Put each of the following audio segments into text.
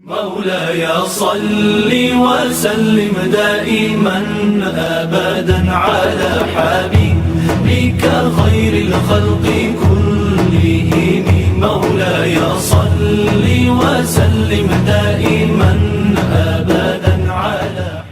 مولاي صل وسلم دائما أبدا على حبيبك خير الخلق كلهم. مولاي صل وسلم دائما أبدا على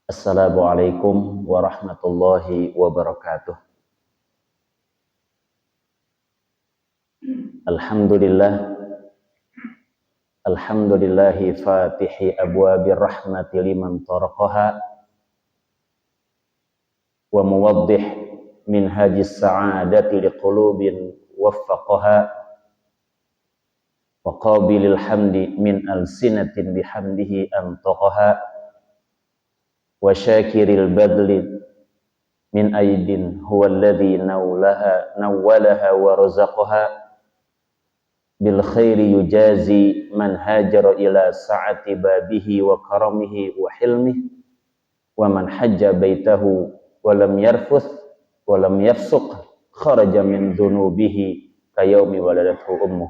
Assalamualaikum warahmatullahi wabarakatuh. Alhamdulillah, alhamdulillahi fatihi abwabir rahmati liman taraqaha wa muwaddih minhajis sa'adati liqulubin waffaqaha wa qabilil hamdi min alsinatin bihamdihi antaqaha wa syakiril badli min aidin huwa alladhi nawwalaha wa razaqaha bil khairi yujazi man hajara ila sa'ati babihi wa karamihi wa hilmihi wa man hajja baitahu wa lam yarfuth wa lam yafsuq kharaja min dhunubihi kayawmi waladathu ummuh.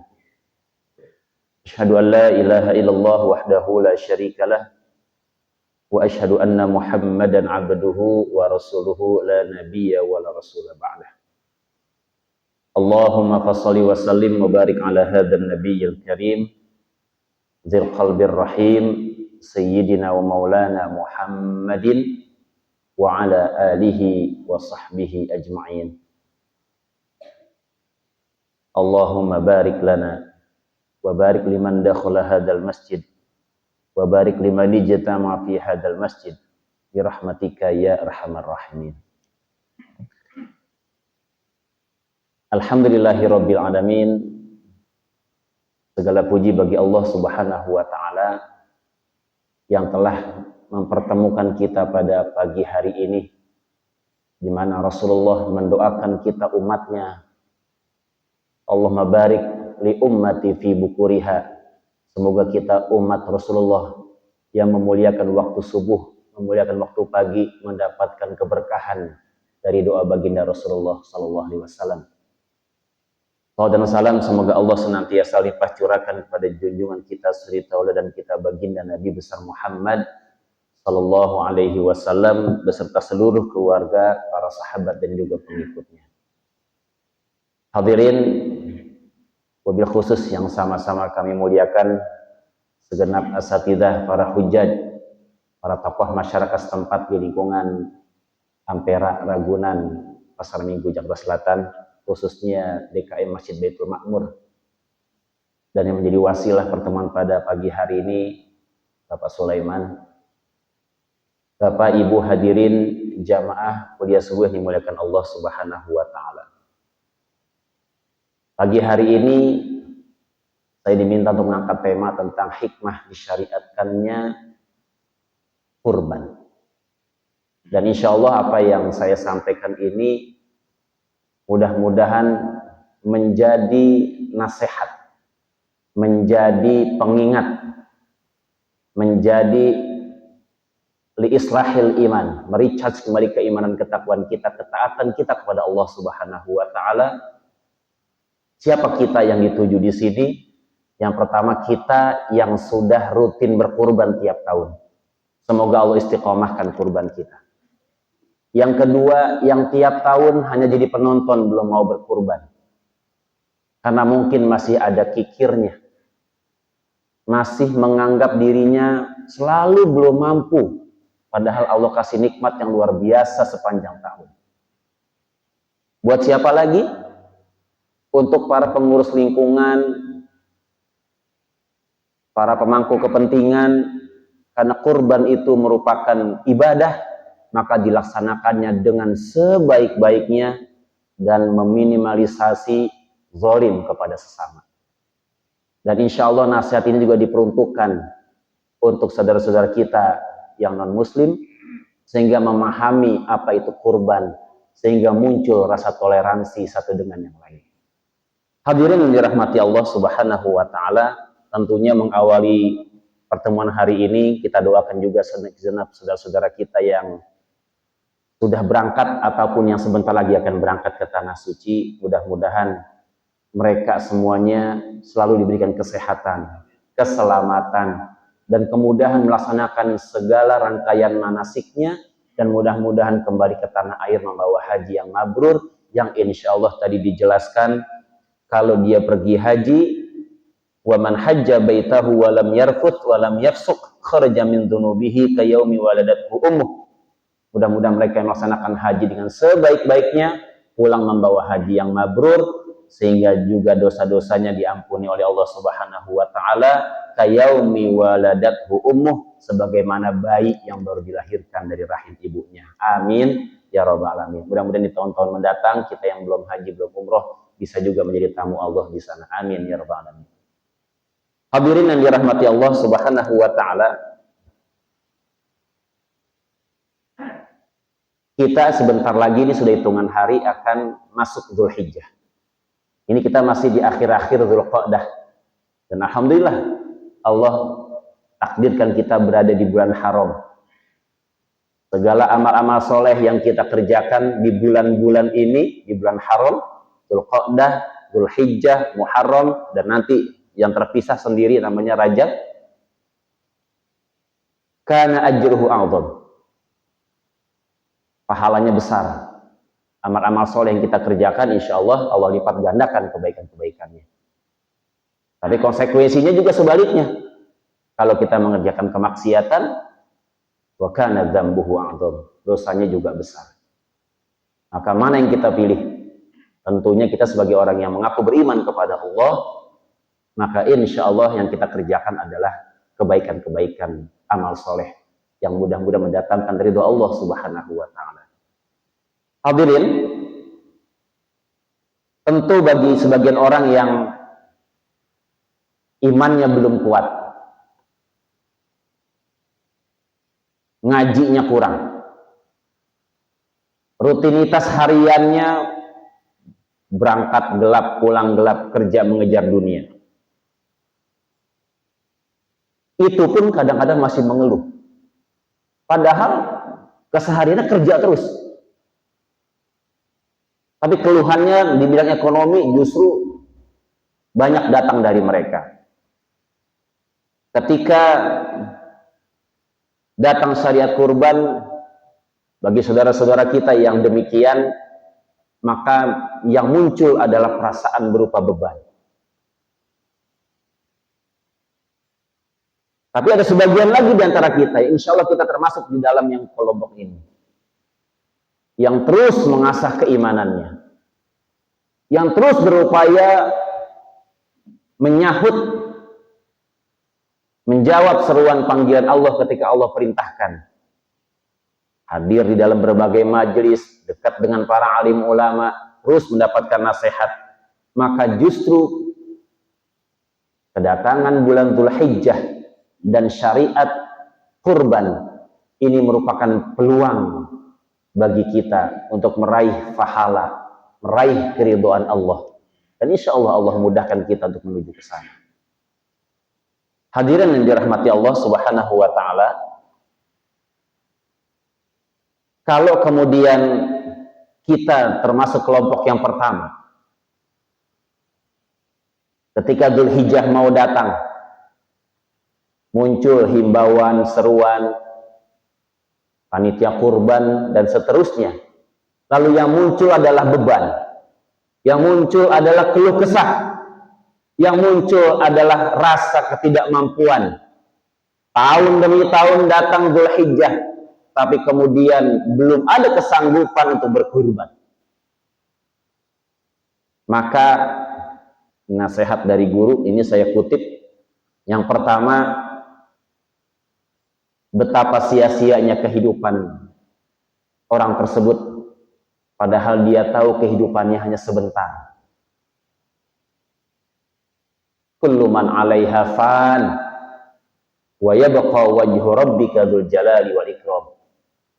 Asyhadu an la ilaha illallah wahdahu la syarikalah wa asyhadu anna Muhammadan abduhu wa rasuluhu la nabiyya wa la rasula ba'dah. Allahumma fassalli wa sallim wa barik ala hadzal nabiyyil karim dzil qalbir rahim sayyidina wa maulana Muhammadin wa ala alihi wa sahbihi ajma'in. Allahumma barik lana wa barik liman dakhala hadzal masjid wa barik liman ijtama'a fi hadzal masjid bi rahmatika ya arhamar rahimin. Alhamdulillahirabbil alamin. Segala puji bagi Allah Subhanahu wa taala yang telah mempertemukan kita pada pagi hari ini, di mana Rasulullah mendoakan kita umatnya, Allahumma barik li ummati fi bukuriha. Semoga kita umat Rasulullah yang memuliakan waktu subuh, memuliakan waktu pagi, mendapatkan keberkahan dari doa baginda Rasulullah sallallahu alaihi wasallam. Salawat dan salam semoga Allah senantiasa limpah curahkan kepada junjungan kita suri tauladan kita baginda Nabi besar Muhammad sallallahu alaihi wasallam beserta seluruh keluarga, para sahabat dan juga pengikutnya. Hadirin, wabil khusus yang sama-sama kami muliakan segenap asatidzah, para hujjaj, para tokoh masyarakat setempat di lingkungan Ampera, Ragunan, Pasar Minggu, Jakarta Selatan, khususnya DKM Masjid Baitul Makmur, dan yang menjadi wasilah pertemuan pada pagi hari ini Bapak Sulaiman, Bapak Ibu hadirin jamaah kuliah subuh yang dimuliakan Allah Subhanahu wa taala. Pagi hari ini saya diminta untuk mengangkat tema tentang hikmah disyariatkannya kurban. Dan insya Allah apa yang saya sampaikan ini mudah-mudahan menjadi nasihat, menjadi pengingat, menjadi liislahil iman, mericharge kembali keimanan ketakwaan kita, ketaatan kita kepada Allah Subhanahu wa taala. Siapa kita yang dituju di sini? Yang pertama, kita yang sudah rutin berkurban tiap tahun. Semoga Allah istiqomahkan kurban kita. Yang kedua, yang tiap tahun hanya jadi penonton belum mau berkurban. Karena mungkin masih ada kikirnya. Masih menganggap dirinya selalu belum mampu. Padahal Allah kasih nikmat yang luar biasa sepanjang tahun. Buat siapa lagi? Untuk para pengurus lingkungan, para pemangku kepentingan, karena kurban itu merupakan ibadah, maka dilaksanakannya dengan sebaik-baiknya dan meminimalisasi zalim kepada sesama. Dan insya Allah nasihat ini juga diperuntukkan untuk saudara-saudara kita yang non-muslim, sehingga memahami apa itu kurban, sehingga muncul rasa toleransi satu dengan yang lain. Hadirin yang dirahmati Allah Subhanahu wa taala, tentunya mengawali pertemuan hari ini kita doakan juga segenap saudara-saudara kita yang sudah berangkat ataupun yang sebentar lagi akan berangkat ke tanah suci. Mudah-mudahan mereka semuanya selalu diberikan kesehatan, keselamatan, dan kemudahan melaksanakan segala rangkaian manasiknya, dan mudah-mudahan kembali ke tanah air membawa haji yang mabrur, yang insya Allah tadi dijelaskan kalau dia pergi haji, wa man hajja baitahu wa lam yarfut wa lam yafsuq kharaja min dzunubihi ka yaumi waladathu ummuh. Mudah-mudahan mereka yang melaksanakan haji dengan sebaik-baiknya pulang membawa haji yang mabrur, sehingga juga dosa-dosanya diampuni oleh Allah Subhanahu wa taala ka yaumi waladathu ummuh, sebagaimana bayi yang baru dilahirkan dari rahim ibunya. Amin ya rabbal alamin. Mudah-mudahan di tahun-tahun mendatang kita yang belum haji, belum umroh bisa juga menjadi tamu Allah di sana. Amin ya rabbal alamin. Hadirin yang dirahmati Allah Subhanahu wa taala, kita sebentar lagi ini sudah hitungan hari akan masuk Dzulhijjah. Ini kita masih di akhir-akhir Dzulqa'dah. Dan alhamdulillah Allah takdirkan kita berada di bulan haram. Segala amal-amal soleh yang kita kerjakan di bulan-bulan ini, di bulan haram, Dzulqa'dah, Dzulhijjah, Muharram, dan nanti yang terpisah sendiri namanya Rajab, kana ajruhu a'zam. Pahalanya besar. Amal-amal soleh yang kita kerjakan, insya Allah Allah lipat gandakan kebaikan-kebaikannya. Tapi konsekuensinya juga sebaliknya. Kalau kita mengerjakan kemaksiatan, wa kana dzambuhu a'zam, dosanya juga besar. Maka mana yang kita pilih? Tentunya kita sebagai orang yang mengaku beriman kepada Allah, maka insya Allah yang kita kerjakan adalah kebaikan-kebaikan amal soleh yang mudah-mudahan mendatangkan ridho Allah Subhanahu wa taala. Hadirin, tentu bagi sebagian orang yang imannya belum kuat, ngajinya kurang, rutinitas hariannya berangkat gelap, pulang gelap, kerja mengejar dunia. Itu pun kadang-kadang masih mengeluh. Padahal kesehariannya kerja terus. Tapi keluhannya di bidang ekonomi justru banyak datang dari mereka. Ketika datang syariat kurban bagi saudara-saudara kita yang demikian, maka yang muncul adalah perasaan berupa beban. Tapi ada sebagian lagi di antara kita, insya Allah kita termasuk di dalam yang kelompok ini, yang terus mengasah keimanannya, yang terus berupaya menyahut, menjawab seruan panggilan Allah ketika Allah perintahkan. Hadir di dalam berbagai majelis, dekat dengan para alim ulama, terus mendapatkan nasihat. Maka justru kedatangan bulan Dzulhijjah dan syariat kurban ini merupakan peluang bagi kita untuk meraih pahala, meraih keridhaan Allah. Dan insya Allah Allah mudahkan kita untuk menuju ke sana. Hadirin yang dirahmati Allah Subhanahu wa Ta'ala, kalau kemudian kita termasuk kelompok yang pertama, ketika Dzulhijjah mau datang, muncul himbauan, seruan, panitia kurban, dan seterusnya. Lalu yang muncul adalah beban, yang muncul adalah keluh kesah, yang muncul adalah rasa ketidakmampuan. Tahun demi tahun datang Dzulhijjah, tapi kemudian belum ada kesanggupan untuk berkurban. Maka nasihat dari guru ini saya kutip. Yang pertama, betapa sia-sianya kehidupan orang tersebut, padahal dia tahu kehidupannya hanya sebentar. Kullu man 'alaiha fan wa yabqa wajhu rabbika dzul jalali wal ikram.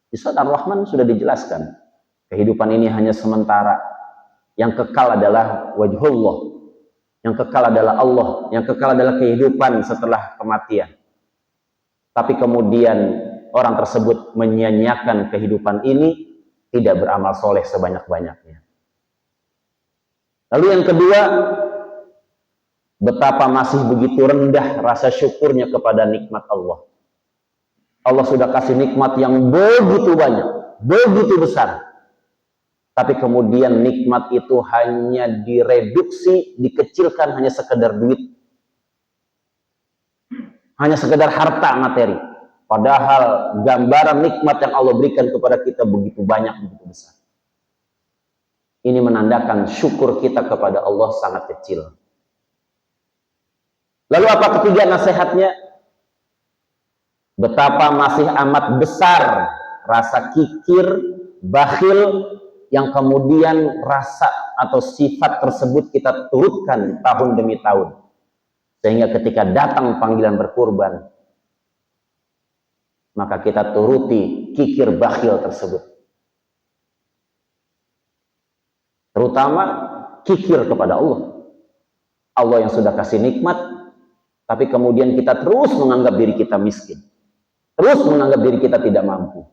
Di surat Ar-Rahman sudah dijelaskan, kehidupan ini hanya sementara. Yang kekal adalah wajhullah, yang kekal adalah Allah, yang kekal adalah kehidupan setelah kematian. Tapi kemudian orang tersebut menyia-nyiakan kehidupan ini, tidak beramal soleh sebanyak-banyaknya. Lalu yang kedua, betapa masih begitu rendah rasa syukurnya kepada nikmat Allah. Allah sudah kasih nikmat yang begitu banyak, begitu besar. Tapi kemudian nikmat itu hanya direduksi, dikecilkan hanya sekedar duit. Hanya sekedar harta materi. Padahal gambaran nikmat yang Allah berikan kepada kita begitu banyak, begitu besar. Ini menandakan syukur kita kepada Allah sangat kecil. Lalu apa ketiga nasihatnya? Betapa masih amat besar rasa kikir, bakhil, yang kemudian rasa atau sifat tersebut kita turutkan tahun demi tahun. Sehingga ketika datang panggilan berkurban, maka kita turuti kikir bakhil tersebut. Terutama kikir kepada Allah. Allah yang sudah kasih nikmat, tapi kemudian kita terus menganggap diri kita miskin. Terus menganggap diri kita tidak mampu.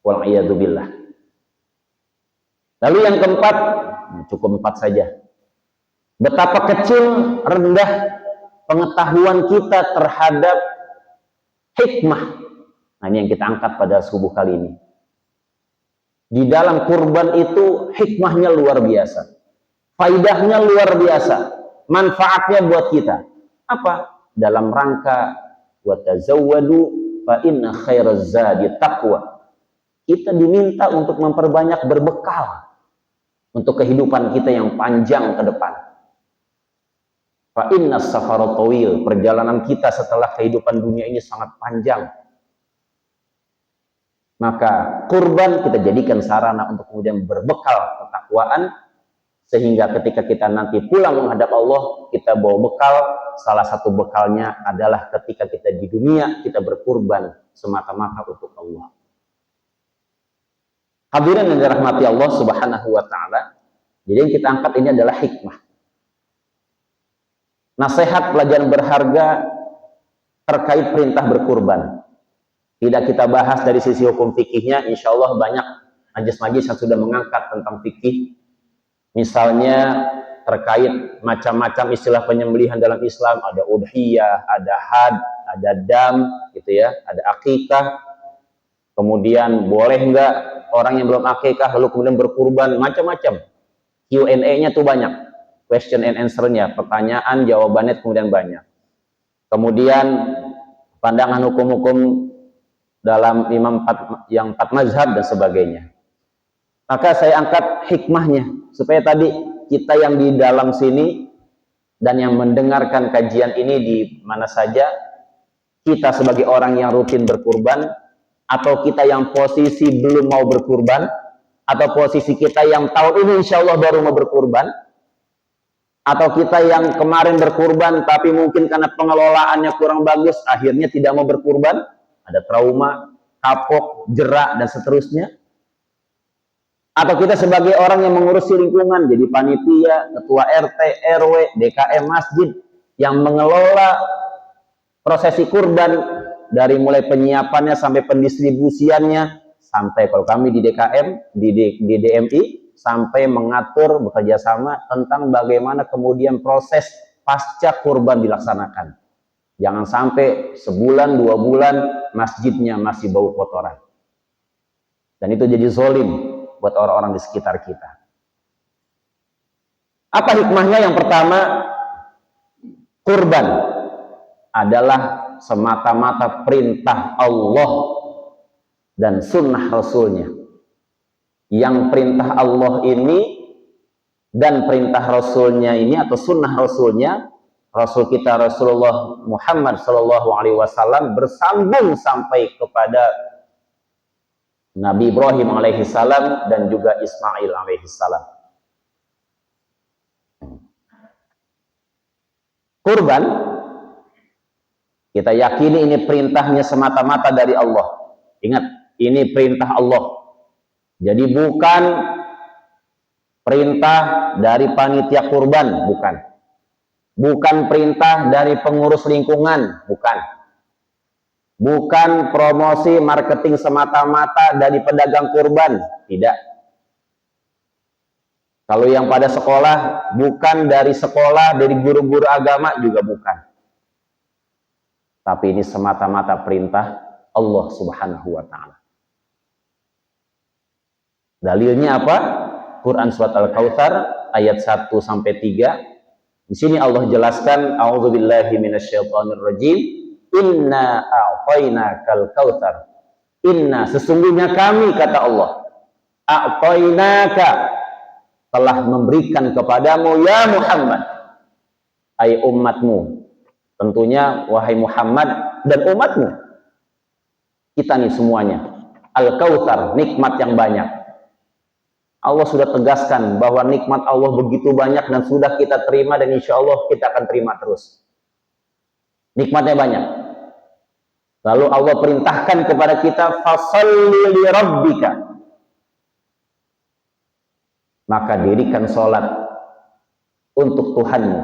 Wal'iyadzubillah. Lalu yang keempat, cukup 4 saja. Betapa kecil, rendah pengetahuan kita terhadap hikmah. Nah, ini yang kita angkat pada subuh kali ini. Di dalam kurban itu hikmahnya luar biasa. Faidahnya luar biasa. Manfaatnya buat kita. Apa? Dalam rangka wa tazawwadu fa inna khairaz zadi taqwa. Kita diminta untuk memperbanyak berbekal untuk kehidupan kita yang panjang ke depan. Fa inna safara tawil, perjalanan kita setelah kehidupan dunia ini sangat panjang. Maka kurban kita jadikan sarana untuk kemudian berbekal ketakwaan, sehingga ketika kita nanti pulang menghadap Allah, kita bawa bekal. Salah satu bekalnya adalah ketika kita di dunia, kita berkurban semata-mata untuk Allah. Hadirin yang dirahmati Allah Subhanahu wa taala. Jadi yang kita angkat ini adalah hikmah. Nasihat pelajaran berharga terkait perintah berkurban. Tidak kita bahas dari sisi hukum fikihnya, insya Allah banyak majelis-majelis yang sudah mengangkat tentang fikih. Misalnya terkait macam-macam istilah penyembelihan dalam Islam, ada udhiyah, ada had, ada dam, gitu ya, ada akikah. Kemudian boleh enggak orang yang belum akikah lalu kemudian berkurban, macam-macam. Q&A-nya tuh banyak, question and answer-nya, pertanyaan, jawabannya kemudian banyak. Kemudian pandangan hukum-hukum dalam yang empat mazhab dan sebagainya. Maka saya angkat hikmahnya supaya tadi kita yang di dalam sini dan yang mendengarkan kajian ini di mana saja, kita sebagai orang yang rutin berkurban, atau kita yang posisi belum mau berkurban, atau posisi kita yang tahun ini insya Allah baru mau berkurban, atau kita yang kemarin berkurban tapi mungkin karena pengelolaannya kurang bagus akhirnya tidak mau berkurban, ada trauma, kapok, jerak dan seterusnya. Atau kita sebagai orang yang mengurusi lingkungan, jadi panitia, ketua RT, RW, DKM masjid yang mengelola prosesi kurban dari mulai penyiapannya sampai pendistribusiannya, sampai kalau kami di DKM, di DMI, sampai mengatur bekerja sama tentang bagaimana kemudian proses pasca kurban dilaksanakan. Jangan sampai sebulan, 2 bulan masjidnya masih bau kotoran. Dan itu jadi zolim buat orang-orang di sekitar kita. Apa hikmahnya? Yang pertama, kurban adalah semata-mata perintah Allah dan sunnah Rasulnya. Yang perintah Allah ini dan perintah Rasulnya ini atau sunnah Rasulnya, Rasul kita Rasulullah Muhammad Sallallahu Alaihi Wasallam bersambung sampai kepada Nabi Ibrahim alaihissalam dan juga Ismail alaihissalam. Kurban, kita yakini ini perintahnya semata-mata dari Allah. Ingat, ini perintah Allah. Jadi bukan perintah dari panitia kurban, bukan. Bukan perintah dari pengurus lingkungan, bukan. Bukan promosi marketing semata-mata dari pedagang kurban, tidak. Kalau yang pada sekolah, bukan dari sekolah, dari guru-guru agama juga bukan. Tapi ini semata-mata perintah Allah Subhanahu wa taala. Dalilnya apa? Quran surat Al-Kautsar ayat 1 sampai 3. Di sini Allah jelaskan, a'udzubillahi minasyaitonirrajim. Inna a'tainakal kautsar. Inna, sesungguhnya kami, kata Allah, a'tainaka, telah memberikan kepadamu ya Muhammad, ai umatmu, tentunya wahai Muhammad dan umatmu, kita nih semuanya, al-kautsar, nikmat yang banyak. Allah sudah tegaskan bahwa nikmat Allah begitu banyak dan sudah kita terima dan insya Allah kita akan terima terus. Nikmatnya banyak. Lalu Allah perintahkan kepada kita, fasalli li rabbika, maka dirikan sholat untuk Tuhanmu,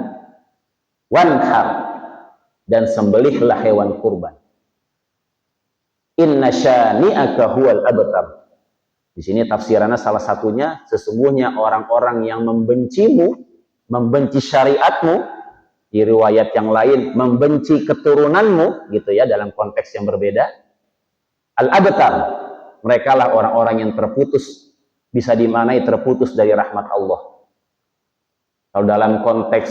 wanhar, dan sembelihlah hewan kurban. Inna syani'aka huwal abtar. Di sini tafsirannya salah satunya, sesungguhnya orang-orang yang membencimu, membenci syariatmu. Di riwayat yang lain, membenci keturunanmu, gitu ya, dalam konteks yang berbeda. Al-abtar, mereka lah orang-orang yang terputus, bisa dimaknai terputus dari rahmat Allah. Kalau dalam konteks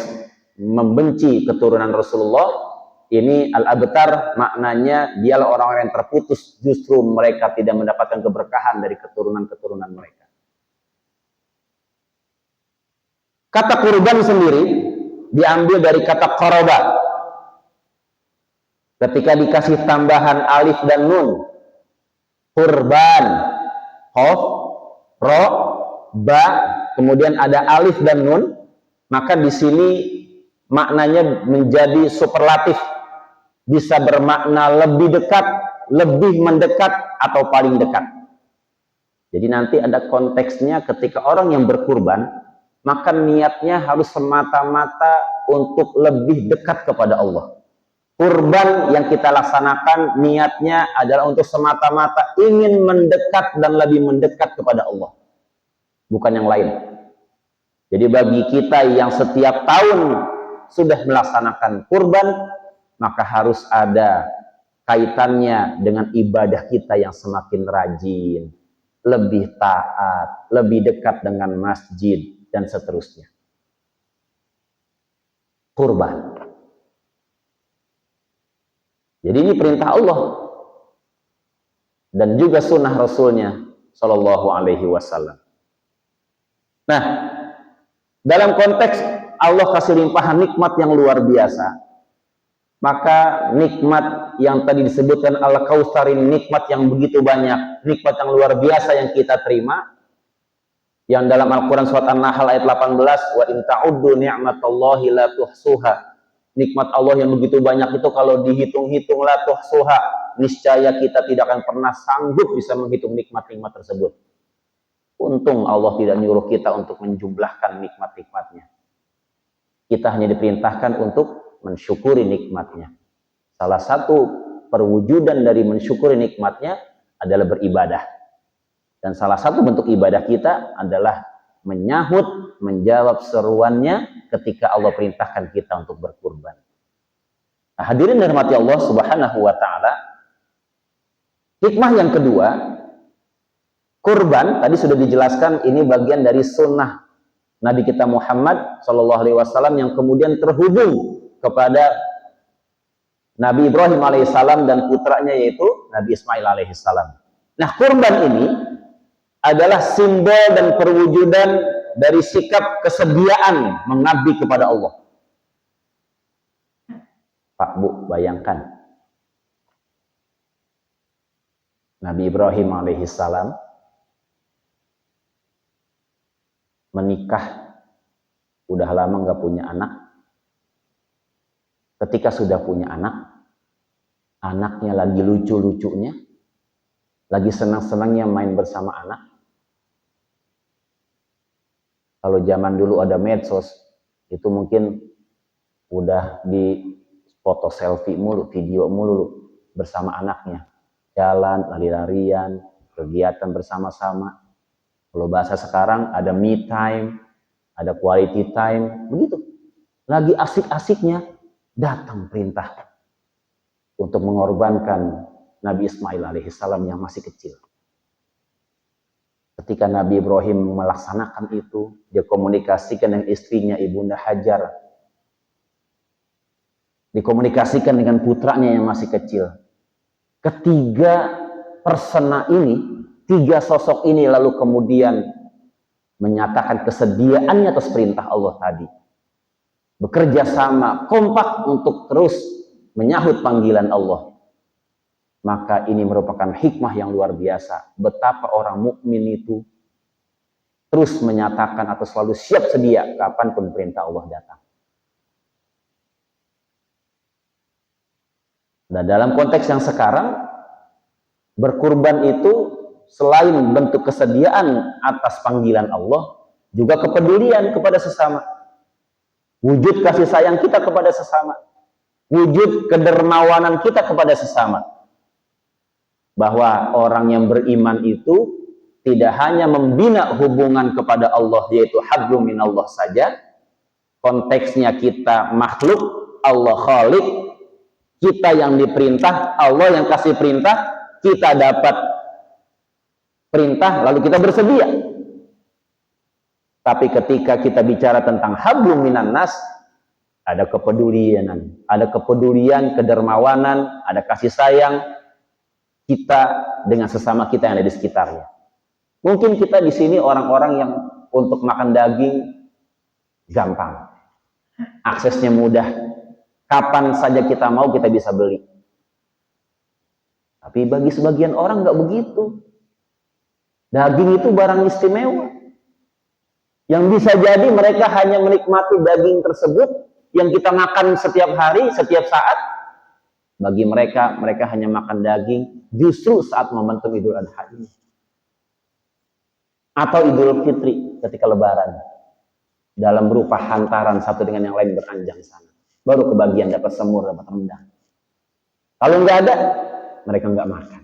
membenci keturunan Rasulullah, ini al-abtar maknanya dialah orang-orang yang terputus, justru mereka tidak mendapatkan keberkahan dari keturunan-keturunan mereka. Kata kurban sendiri diambil dari kata qoroba. Ketika dikasih tambahan alif dan nun, kurban, qaf, ro, ba, kemudian ada alif dan nun, maka di sini maknanya menjadi superlatif, bisa bermakna lebih dekat lebih mendekat atau paling dekat. Jadi nanti ada konteksnya ketika orang yang berkurban, maka niatnya harus semata-mata untuk lebih dekat kepada Allah. Kurban yang kita laksanakan niatnya adalah untuk semata-mata ingin mendekat dan lebih mendekat kepada Allah, bukan yang lain. Jadi bagi kita yang setiap tahun sudah melaksanakan kurban, maka harus ada kaitannya dengan ibadah kita yang semakin rajin, lebih taat, lebih dekat dengan masjid, dan seterusnya. Kurban. Jadi ini perintah Allah dan juga sunnah Rasulnya Shallallahu Alaihi Wasallam. Nah, dalam konteks Allah kasih limpahan nikmat yang luar biasa, maka nikmat yang tadi disebutkan Al-Kautsar ini nikmat yang begitu banyak, nikmat yang luar biasa yang kita terima, yang dalam Al-Quran surat An-Nahl ayat 18, wa in ta'uddu ni'matallahi la tuhsuha. Nikmat Allah yang begitu banyak itu kalau dihitung-hitung la tuhsuha, niscaya kita tidak akan pernah sanggup bisa menghitung nikmat-nikmat tersebut. Untung Allah tidak nyuruh kita untuk menjumlahkan nikmat-nikmatnya. Kita hanya diperintahkan untuk mensyukuri nikmatnya. Salah satu perwujudan dari mensyukuri nikmatnya adalah beribadah. Dan salah satu bentuk ibadah kita adalah menyahut, menjawab seruannya ketika Allah perintahkan kita untuk berkurban. Nah, hadirin dan rahmati Allah Subhanahu wa taala. Hikmah yang kedua, kurban tadi sudah dijelaskan ini bagian dari sunnah Nabi kita Muhammad Shallallahu Alaihi Wasallam yang kemudian terhubung kepada Nabi Ibrahim alaihissalam dan putranya yaitu Nabi Ismail alaihissalam. Nah, kurban ini adalah simbol dan perwujudan dari sikap kesediaan mengabdi kepada Allah. Pak, Bu, bayangkan Nabi Ibrahim alaihissalam menikah, udah lama nggak punya anak. Ketika sudah punya anak, anaknya lagi lucu-lucunya, lagi senang-senangnya main bersama anak. Kalau zaman dulu ada medsos, itu mungkin udah di foto selfie mulu, video mulu bersama anaknya. Jalan, lari-larian, kegiatan bersama-sama. Kalau bahasa sekarang ada me time, ada quality time, begitu. Lagi asik-asiknya, datang perintah untuk mengorbankan Nabi Ismail alaihissalam yang masih kecil. Ketika Nabi Ibrahim melaksanakan itu, dia komunikasikan dengan istrinya Ibunda Hajar, dikomunikasikan dengan putranya yang masih kecil. Ketiga persona ini, tiga sosok ini lalu kemudian menyatakan kesediaannya atas perintah Allah tadi. Bekerja sama, kompak untuk terus menyahut panggilan Allah. Maka ini merupakan hikmah yang luar biasa. Betapa orang mukmin itu terus menyatakan atau selalu siap sedia kapanpun perintah Allah datang. Nah, dalam konteks yang sekarang, berkurban itu selain bentuk kesediaan atas panggilan Allah, juga kepedulian kepada sesama. Wujud kasih sayang kita kepada sesama. Wujud kedermawanan kita kepada sesama. Bahwa orang yang beriman itu tidak hanya membina hubungan kepada Allah, yaitu hablum minallah saja. Konteksnya kita makhluk, Allah khalik, kita yang diperintah, Allah yang kasih perintah, kita dapat perintah, lalu kita bersedia. Tapi ketika kita bicara tentang hablum minan nas, ada kepedulian, kedermawanan, ada kasih sayang kita dengan sesama kita yang ada di sekitarnya. Mungkin kita di sini orang-orang yang untuk makan daging gampang, aksesnya mudah, kapan saja kita mau kita bisa beli. Tapi bagi sebagian orang nggak begitu. Daging itu barang istimewa. Yang bisa jadi mereka hanya menikmati daging tersebut yang kita makan setiap hari, setiap saat. Bagi mereka, mereka hanya makan daging justru saat momentum Idul Adha ini. Atau Idul Fitri ketika Lebaran. Dalam berupa hantaran satu dengan yang lain beranjang sana. Baru kebagian dapat semur, dapat rendang. Kalau nggak ada, mereka nggak makan.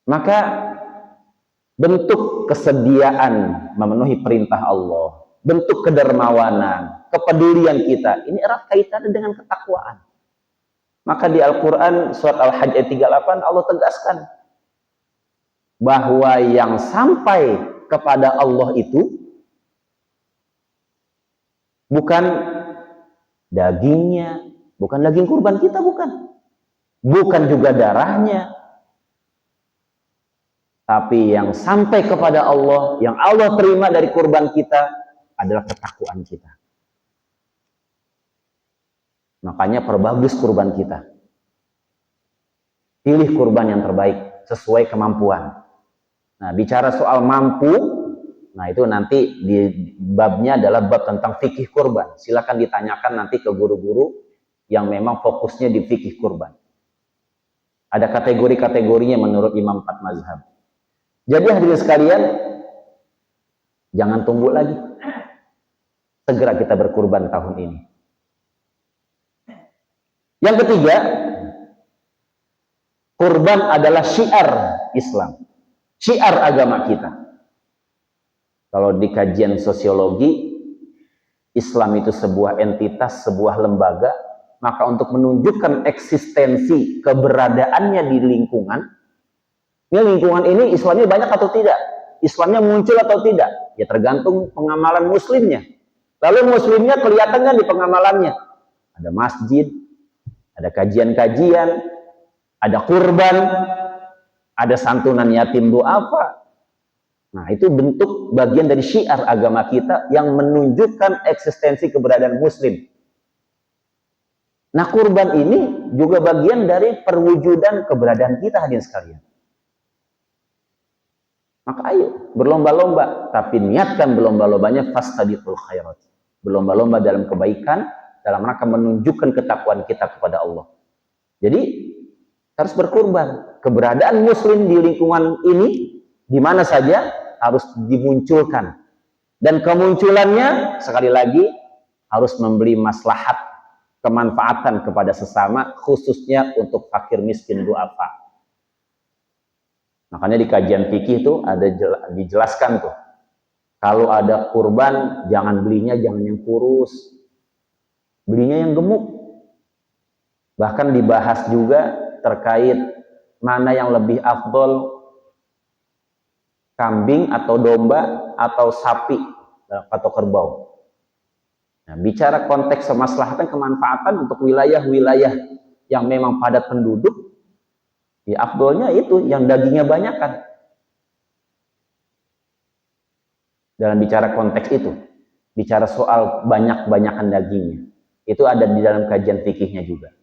Maka bentuk kesediaan memenuhi perintah Allah, bentuk kedermawanan, kepedulian kita, ini erat kaitannya dengan ketakwaan. Maka di Al-Quran surat Al-Hajj ayat 38 Allah tegaskan bahwa yang sampai kepada Allah itu bukan dagingnya, bukan daging kurban kita, bukan juga darahnya, tapi yang sampai kepada Allah, yang Allah terima dari kurban kita adalah ketakwaan kita. Makanya perbagus kurban kita. Pilih kurban yang terbaik sesuai kemampuan. Nah, bicara soal mampu, nah itu nanti di babnya adalah bab tentang fikih kurban. Silakan ditanyakan nanti ke guru-guru yang memang fokusnya di fikih kurban. Ada kategori-kategorinya menurut Imam 4 mazhab. Jadi hadirin sekalian, jangan tunggu lagi. Segera kita berkurban tahun ini. Yang ketiga, kurban adalah syiar Islam. Syiar agama kita. Kalau di kajian sosiologi, Islam itu sebuah entitas, sebuah lembaga, maka untuk menunjukkan eksistensi keberadaannya di lingkungan, ini lingkungan ini Islamnya banyak atau tidak? Islamnya muncul atau tidak? Ya tergantung pengamalan muslimnya. Lalu muslimnya kelihatan kan di pengamalannya? Ada masjid, ada kajian-kajian, ada kurban, ada santunan yatim du'afa. Nah, itu bentuk bagian dari syiar agama kita yang menunjukkan eksistensi keberadaan muslim. Nah, kurban ini juga bagian dari perwujudan keberadaan kita hadirin sekalian. Maka ayo berlomba-lomba, tapi niatkan berlomba-lombanya fastabiqul khairat. Berlomba-lomba dalam kebaikan, dalam rangka menunjukkan ketakwaan kita kepada Allah. Jadi harus berkurban. Keberadaan muslim di lingkungan ini, di mana saja, harus dimunculkan. Dan kemunculannya, sekali lagi, harus memberi maslahat, kemanfaatan kepada sesama, khususnya untuk fakir miskin du'afa. Makanya di kajian fikih itu ada dijelaskan tuh. Kalau ada kurban, jangan belinya jangan yang kurus. Belinya yang gemuk. Bahkan dibahas juga terkait mana yang lebih afdol, kambing atau domba atau sapi atau kerbau. Nah, bicara konteks kemaslahatan kemanfaatan untuk wilayah-wilayah yang memang padat penduduk, ya afdolnya itu yang dagingnya banyak kan. Dalam bicara konteks itu, bicara soal banyak-banyakan dagingnya, itu ada di dalam kajian fikihnya juga.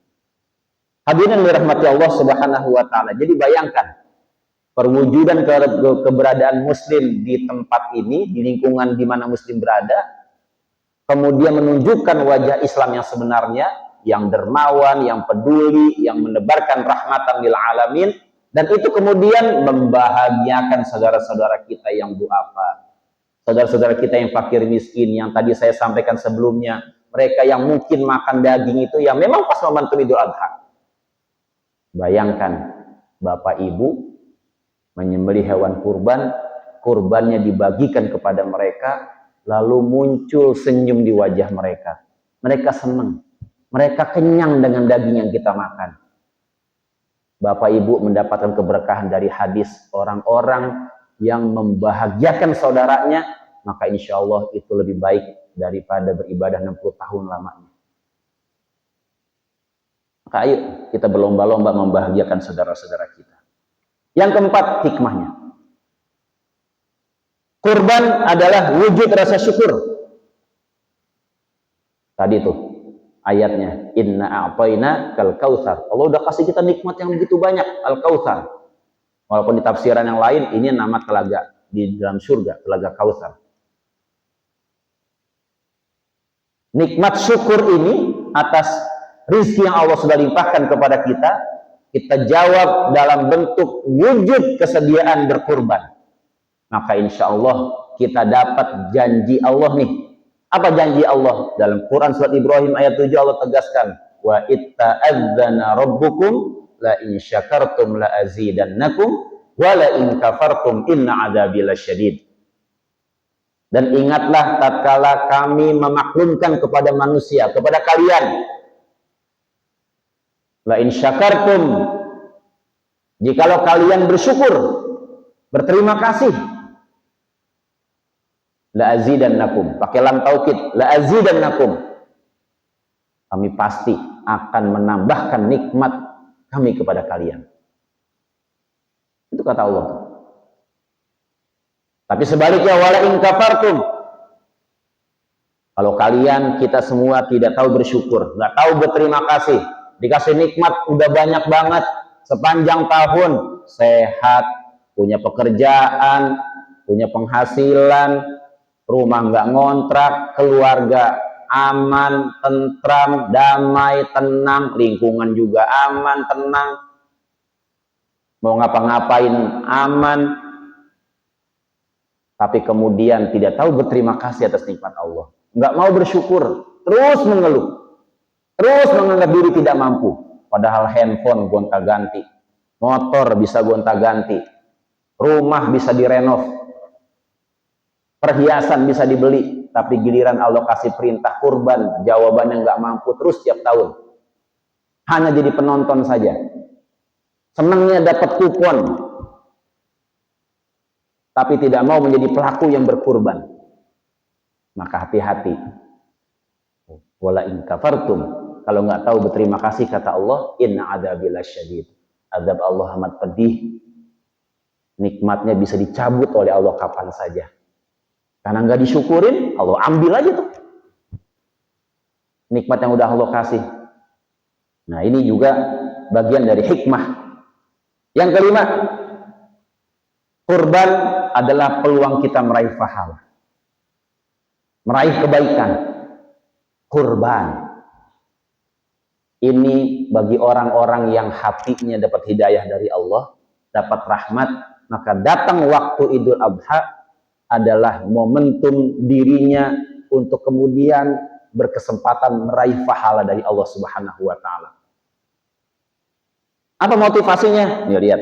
Hadirin yang dirahmati Allah Subhanahu wa taala. Jadi bayangkan perwujudan keberadaan muslim di tempat ini, di lingkungan di mana muslim berada, kemudian menunjukkan wajah Islam yang sebenarnya, yang dermawan, yang peduli, yang menebarkan rahmatan lil alamin, dan itu kemudian membahagiakan saudara-saudara kita yang du'afa, saudara-saudara kita yang fakir miskin, yang tadi saya sampaikan sebelumnya, mereka yang mungkin makan daging itu yang memang pas momentum Idul Adha. Bayangkan Bapak Ibu menyembelih hewan kurban, kurbannya dibagikan kepada mereka, lalu muncul senyum di wajah mereka. Mereka senang. Mereka kenyang dengan daging yang kita makan. Bapak Ibu mendapatkan keberkahan dari hadis orang-orang yang membahagiakan saudaranya, maka insya Allah itu lebih baik daripada beribadah 60 tahun lamanya. Maka ayo kita berlomba-lomba membahagiakan saudara-saudara kita. Yang keempat, hikmahnya. Kurban adalah wujud rasa syukur. Tadi tuh ayatnya, inna a'tayna kal kautsar. Allah udah kasih kita nikmat yang begitu banyak, al kautsar. Walaupun di tafsiran yang lain ini nama telaga di dalam surga, telaga Kautsar. Nikmat syukur ini atas rizki yang Allah sudah limpahkan kepada kita, kita jawab dalam bentuk wujud kesediaan berkurban. Maka insya Allah kita dapat janji Allah nih. Apa janji Allah? Dalam Quran surat Ibrahim ayat 7 Allah tegaskan, wa itta'adzana rabbukum la in syakartum la azidannakum wa la in kafartum inna adzabi lasyadid. Dan ingatlah tatkala kami memaklumkan kepada manusia, kepada kalian, la in syakartum, jikalau kalian bersyukur, berterima kasih, la azidannakum, pakai lam taukid, la azidannakum, kami pasti akan menambahkan nikmat kami kepada kalian. Itu kata Allah. Tapi sebaliknya, wala in kafartum, kalau kalian, kita semua tidak tahu bersyukur, nggak tahu berterima kasih, dikasih nikmat udah banyak banget sepanjang tahun, sehat, punya pekerjaan, punya penghasilan, rumah nggak ngontrak, keluarga aman, tentram, damai, tenang, lingkungan juga aman, tenang, mau ngapa-ngapain aman, tapi kemudian tidak tahu berterima kasih atas nikmat Allah, nggak mau bersyukur, terus mengeluh, terus menganggap diri tidak mampu, padahal handphone gonta-ganti, motor bisa gonta-ganti, rumah bisa direnov, perhiasan bisa dibeli, tapi giliran Allah kasih perintah kurban, jawabannya nggak mampu, terus tiap tahun hanya jadi penonton saja, senangnya dapat kupon, tapi tidak mau menjadi pelaku yang berkurban. Maka hati-hati. Wala in kafartum, kalau nggak tahu berterima kasih, kata Allah, inna adzabi lasyadid, azab Allah amat pedih, nikmatnya bisa dicabut oleh Allah kapan saja. Karena nggak disyukurin, Allah ambil aja tuh nikmat yang udah Allah kasih. Nah, ini juga bagian dari hikmah. Yang kelima, kurban adalah peluang kita meraih pahala, meraih kebaikan. Kurban ini bagi orang-orang yang hatinya dapat hidayah dari Allah, dapat rahmat, maka datang waktu Idul Adha adalah momentum dirinya untuk kemudian berkesempatan meraih pahala dari Allah Subhanahu wa taala. Apa motivasinya? Nih lihat.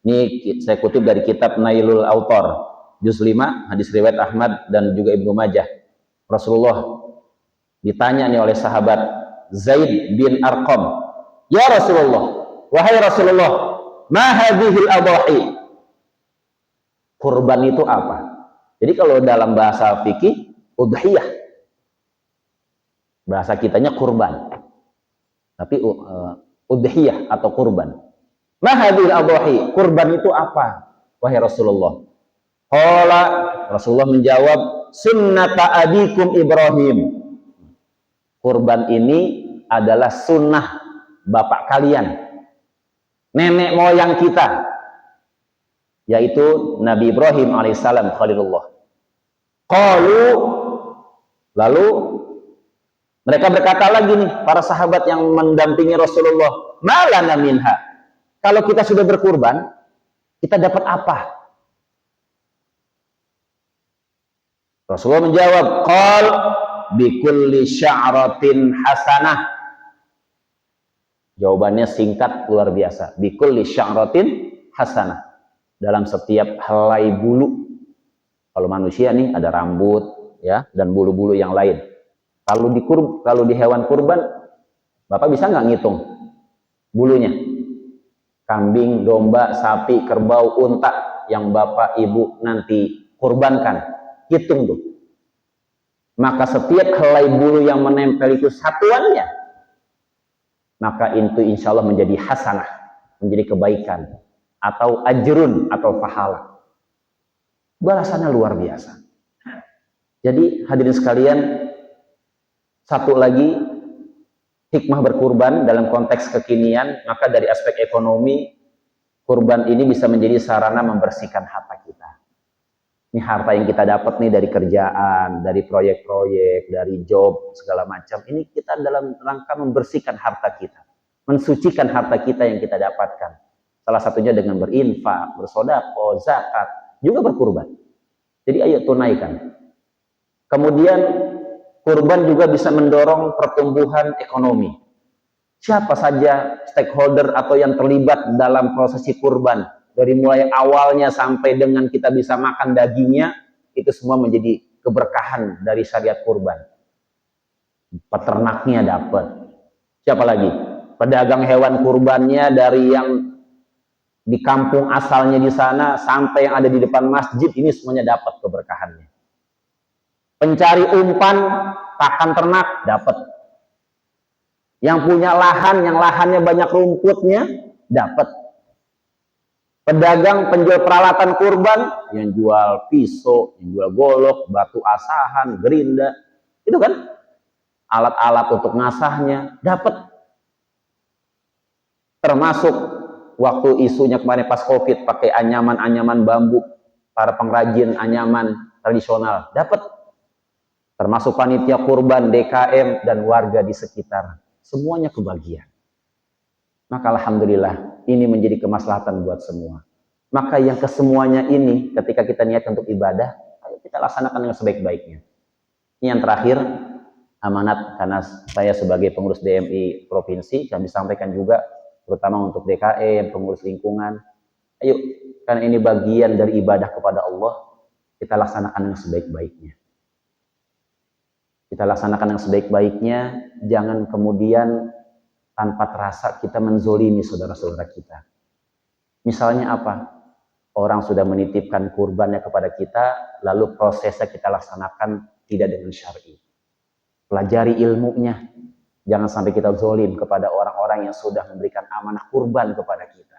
Ini saya kutip dari kitab Nailul Autor, juz 5, hadis riwayat Ahmad dan juga Ibnu Majah. Rasulullah ditanya nih oleh sahabat Zaid bin Arqam, "Ya Rasulullah, wahai Rasulullah, ma hadhil adhahi?" Kurban itu apa? Jadi kalau dalam bahasa fikih, udhiyah. Bahasa kitanya kurban. Tapi udhiyah atau kurban. Mahadil adhahi, kurban itu apa? Wahai Rasulullah. Qala, Rasulullah menjawab, sunnata abikum Ibrahim. Kurban ini adalah sunnah bapak kalian, nenek moyang kita, yaitu Nabi Ibrahim alaihissalam khalilullah. Qalu, lalu mereka berkata lagi nih, para sahabat yang mendampingi Rasulullah, malana minha. Kalau kita sudah berkurban, kita dapat apa? Rasulullah menjawab, qal bikulli sya'ratin hasanah. Jawabannya singkat luar biasa. Bikulli sya'ratin hasanah. Dalam setiap helai bulu. Kalau manusia nih ada rambut ya dan bulu-bulu yang lain. Kalau di hewan kurban, Bapak bisa nggak ngitung bulunya? Kambing, domba, sapi, kerbau, unta yang Bapak Ibu nanti kurbankan, hitung tuh. Maka setiap helai bulu yang menempel itu satuannya, maka itu insya Allah menjadi hasanah, menjadi kebaikan, atau ajrun, atau pahala. Balasannya luar biasa. Jadi hadirin sekalian, satu lagi hikmah berkurban dalam konteks kekinian, maka dari aspek ekonomi, kurban ini bisa menjadi sarana membersihkan harta kita. Ini harta yang kita dapat nih dari kerjaan, dari proyek-proyek, dari job, segala macam. Ini kita dalam rangka membersihkan harta kita. Mensucikan harta kita yang kita dapatkan. Salah satunya dengan berinfak, bersedekah, zakat, juga berkurban. Jadi ayo tunaikan. Kemudian kurban juga bisa mendorong pertumbuhan ekonomi. Siapa saja stakeholder atau yang terlibat dalam prosesi kurban, dari mulai awalnya sampai dengan kita bisa makan dagingnya, itu semua menjadi keberkahan dari syariat kurban. Peternaknya dapat. Siapa lagi? Pedagang hewan kurbannya, dari yang di kampung asalnya di sana sampai yang ada di depan masjid, ini semuanya dapat keberkahannya. Pencari umpan, pakan ternak dapat. Yang punya lahan, yang lahannya banyak rumputnya, dapat. Pedagang penjual peralatan kurban, yang jual pisau, yang jual golok, batu asahan, gerinda, itu kan alat-alat untuk ngasahnya, dapat. Termasuk waktu isunya kemarin pas COVID, pakai anyaman-anyaman bambu, para pengrajin anyaman tradisional, dapat. Termasuk panitia kurban, DKM, dan warga di sekitar. Semuanya kebagian. Maka alhamdulillah, ini menjadi kemaslahatan buat semua. Maka yang kesemuanya ini, ketika kita niat untuk ibadah, ayo kita laksanakan dengan sebaik-baiknya. Ini yang terakhir, amanat, karena saya sebagai pengurus DMI Provinsi, kami sampaikan juga, terutama untuk DKM, pengurus lingkungan, ayo, karena ini bagian dari ibadah kepada Allah, kita laksanakan dengan sebaik-baiknya. Kita laksanakan yang sebaik-baiknya, jangan kemudian tanpa terasa kita menzolimi saudara-saudara kita. Misalnya apa? Orang sudah menitipkan kurbannya kepada kita, lalu prosesnya kita laksanakan tidak dengan syar'i. Pelajari ilmunya. Jangan sampai kita zolim kepada orang-orang yang sudah memberikan amanah kurban kepada kita.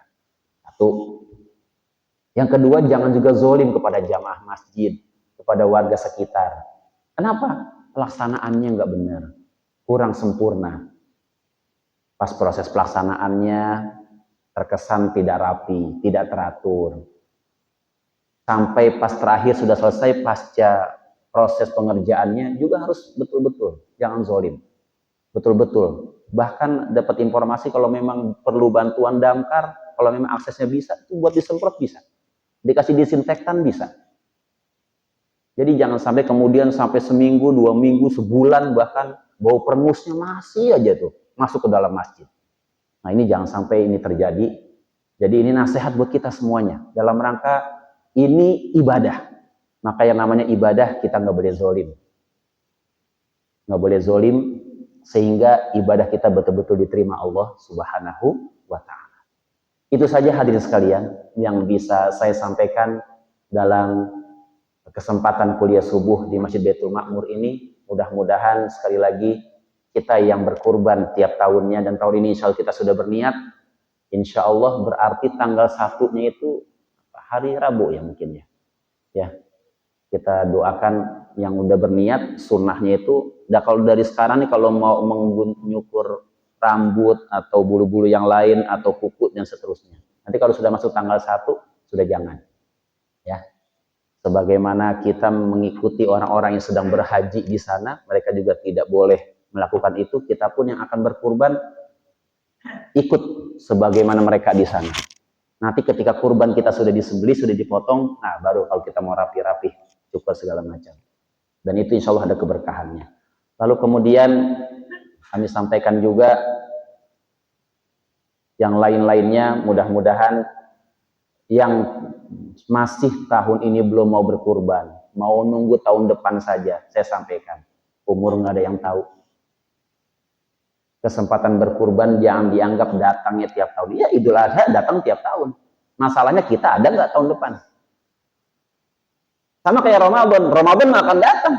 Satu. Yang kedua, jangan juga zolim kepada jamaah masjid, kepada warga sekitar. Kenapa? Pelaksanaannya nggak benar, kurang sempurna. Pas proses pelaksanaannya terkesan tidak rapi, tidak teratur. Sampai pas terakhir sudah selesai, pasca proses pengerjaannya juga harus betul-betul, jangan zolim. Betul-betul. Bahkan dapat informasi kalau memang perlu bantuan damkar, kalau memang aksesnya bisa, itu buat disemprot bisa. Dikasih disinfektan bisa. Jadi jangan sampai kemudian sampai seminggu, 2 minggu, sebulan, bahkan bau permusnya masih aja tuh masuk ke dalam masjid. Nah ini jangan sampai ini terjadi. Jadi ini nasihat buat kita semuanya. Dalam rangka ini ibadah. Maka yang namanya ibadah kita nggak boleh zolim. Nggak boleh zolim sehingga ibadah kita betul-betul diterima Allah Subhanahu wa Ta'ala. Itu saja hadirin sekalian yang bisa saya sampaikan dalam kesempatan kuliah subuh di Masjid Baitul Ma'mur ini. Mudah-mudahan sekali lagi kita yang berkurban tiap tahunnya, dan tahun ini insya Allah kita sudah berniat, insya Allah berarti tanggal 1-nya itu hari Rabu ya mungkin ya. Kita doakan yang udah berniat, sunnahnya itu, kalau dari sekarang nih kalau mau menyukur rambut atau bulu-bulu yang lain atau kuku dan seterusnya. Nanti kalau sudah masuk tanggal 1 sudah jangan. Ya. Sebagaimana kita mengikuti orang-orang yang sedang berhaji di sana, mereka juga tidak boleh melakukan itu, kita pun yang akan berkurban ikut sebagaimana mereka di sana. Nanti ketika kurban kita sudah disembelih, sudah dipotong, nah baru kalau kita mau rapi-rapi, cukur segala macam. Dan itu insya Allah ada keberkahannya. Lalu kemudian kami sampaikan juga yang lain-lainnya, mudah-mudahan yang masih tahun ini belum mau berkurban, mau nunggu tahun depan saja, saya sampaikan, umur nggak ada yang tahu. Kesempatan berkurban jangan dianggap datangnya tiap tahun. Ya Idul Adha datang tiap tahun. Masalahnya kita ada nggak tahun depan? Sama kayak Ramadan, Ramadan akan datang.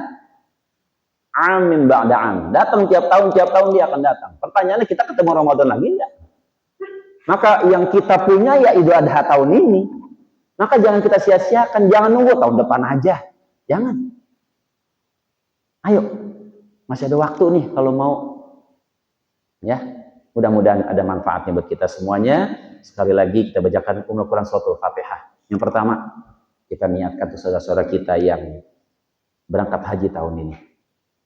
Amin ba'da am. Datang tiap tahun dia akan datang. Pertanyaannya, kita ketemu Ramadan lagi enggak? Maka yang kita punya ya Idul Adha tahun ini. Maka jangan kita sia-siakan, jangan nunggu tahun depan aja. Jangan. Ayo, masih ada waktu nih kalau mau. Ya, mudah-mudahan ada manfaatnya buat kita semuanya. Sekali lagi kita bacakan Ummul Quran Suratul Fatihah. Yang pertama, kita niatkan untuk saudara-saudara kita yang berangkat haji tahun ini.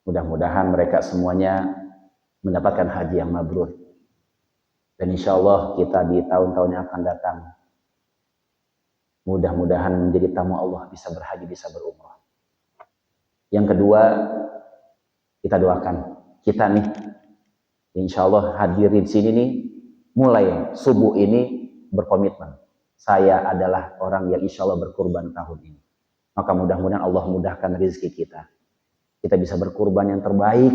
Mudah-mudahan mereka semuanya mendapatkan haji yang mabrur. Dan insya Allah kita di tahun-tahun yang akan datang, mudah-mudahan menjadi tamu Allah, bisa berhaji, bisa berumrah. Yang kedua, kita doakan kita nih, insya Allah hadirin sini nih, mulai subuh ini berkomitmen, saya adalah orang yang insya Allah berkurban tahun ini. Maka mudah-mudahan Allah mudahkan rezeki kita. Kita bisa berkurban yang terbaik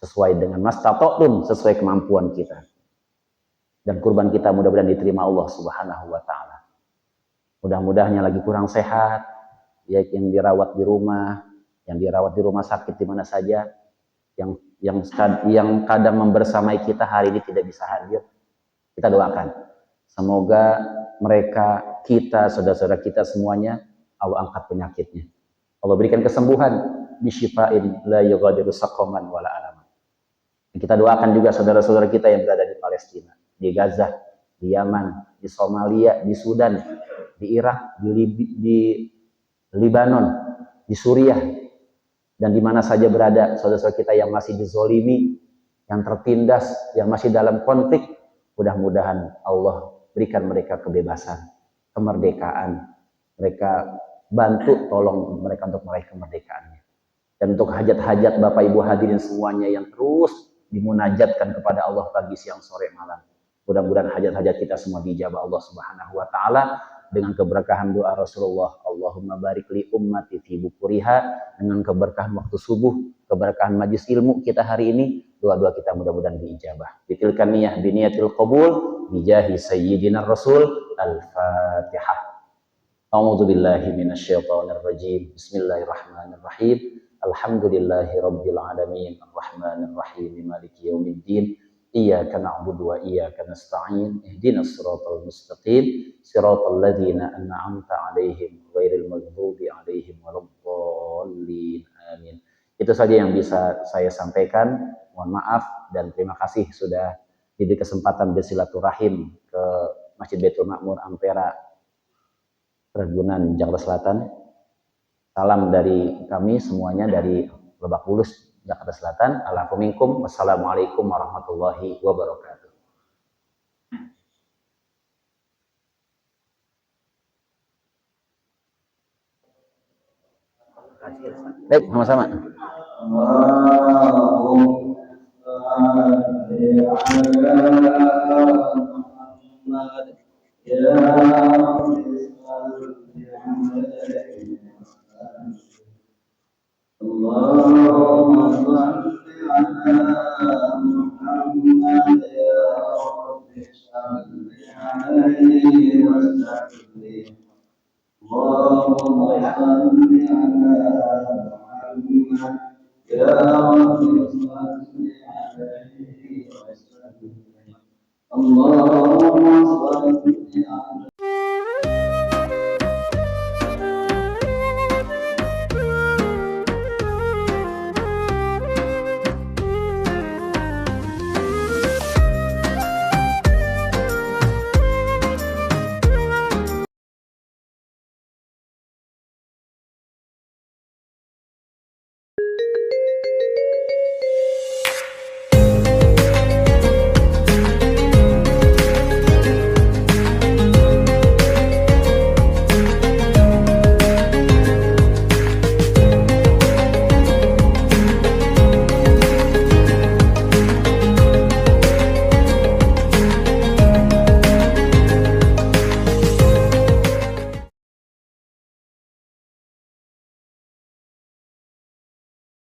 sesuai dengan mastata'tum, sesuai kemampuan kita. Dan kurban kita mudah-mudahan diterima Allah Subhanahu wa taala. Mudah-mudahan yang lagi kurang sehat, ya, yang dirawat di rumah, yang dirawat di rumah sakit di mana saja, yang kadang membersamai kita hari ini tidak bisa hadir, kita doakan semoga mereka, kita, saudara-saudara kita semuanya Allah angkat penyakitnya, Allah berikan kesembuhan, bisyifain la yughadiru saqaman wala alaman. Kita doakan juga saudara-saudara kita yang berada di Palestina, di Gaza, di Yaman, di Somalia, di Sudan, di Irak, di Libanon, di Suriah, dan di mana saja berada saudara-saudara kita yang masih dizolimi, yang tertindas, yang masih dalam konflik. Mudah-mudahan Allah berikan mereka kebebasan, kemerdekaan. Mereka bantu, tolong mereka untuk meraih kemerdekaannya. Dan untuk hajat-hajat Bapak Ibu hadirin semuanya yang terus dimunajatkan kepada Allah pagi, siang, sore, malam. Mudah-mudahan hajat-hajat kita semua dijabah Allah Subhanahu wa taala dengan keberkahan doa Rasulullah, Allahumma barik li ummati fi bukuriha, dengan keberkahan waktu subuh, keberkahan majlis ilmu kita hari ini, doa-doa kita mudah-mudahan diijabah. Bitilkan niyah biniyatil qabul bijahi sayyidina Rasul. Al-Fatihah. A'udzu billahi minasyaitonir rajim. Bismillahirrahmanirrahim. Alhamdulillahi rabbil alamin, arrahmanir rahim, maliki yaumiddin. Iyyaka na'budu wa iyyaka nasta'in. Ihdinas siratal mustaqim, siratal ladzina an'amta 'alaihim ghairil maghdubi 'alaihim waladdallin. Amin. Itu saja yang bisa saya sampaikan. Mohon maaf dan terima kasih sudah diberi kesempatan bersilaturahim ke Masjid Baitul Makmur Ampera, Ragunan, Jakarta Selatan. Salam dari kami semuanya dari Lebak Bulus, Jakarta Selatan. Alaikum, wassalamualaikum warahmatullahi wabarakatuh. Baik, sama-sama. اللهم صل على محمد يا رب صل عليه وسلم. اللهم صل على محمد يا رب صل عليه وسلم. اللهم صل